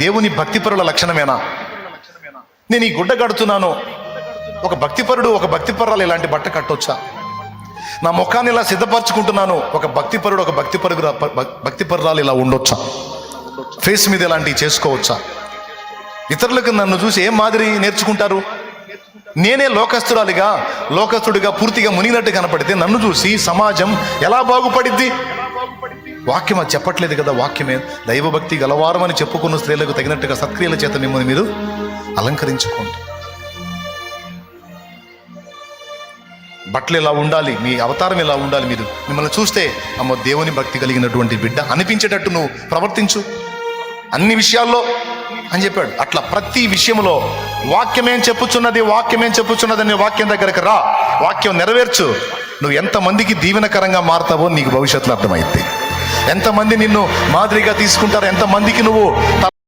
దేవుని భక్తిపరుల లక్షణమేనా? నేను ఈ గుడ్డ కడుతున్నాను, ఒక భక్తిపరుడు ఒక భక్తిపరురాలు ఇలాంటి బట్ట కట్టొచ్చా? నా ముఖాన్ని ఇలా సిద్ధపరచుకుంటున్నాను, ఒక భక్తిపరుడు ఒక భక్తిపరురాలు ఇలా ఉండొచ్చా? ఫేస్ మీద ఇలాంటివి చేసుకోవచ్చా? ఇతరులకు నన్ను చూసి ఏం మాదిరి నేర్చుకుంటారు? నేనే లోకస్తుడిగా పూర్తిగా మునిగినట్టు కనపడితే నన్ను చూసి సమాజం ఎలా బాగుపడిద్ది? వాక్యం అది చెప్పట్లేదు కదా. వాక్యమే దైవభక్తి గలవారం అని చెప్పుకున్న స్త్రీలకు తగినట్టుగా సత్క్రియల చేత మిమ్మల్ని మీరు అలంకరించుకోండి. బట్టలు ఇలా ఉండాలి, మీ అవతారం ఇలా ఉండాలి. మీరు మిమ్మల్ని చూస్తే అమ్మో దేవుని భక్తి కలిగినటువంటి బిడ్డ అనిపించేటట్టు నువ్వు ప్రవర్తించు అన్ని విషయాల్లో అని చెప్పాడు. అట్లా ప్రతి విషయంలో వాక్యమేం చెప్పుచున్నది అనే వాక్యం దగ్గరకు రా, వాక్యం నెరవేర్చు. నువ్వు ఎంతమందికి దీవెనకరంగా మారుతావో నీకు భవిష్యత్తులో అర్థమైంది. ఎంతమంది నిన్ను మాదిరిగా తీసుకుంటారో, ఎంతమందికి నువ్వు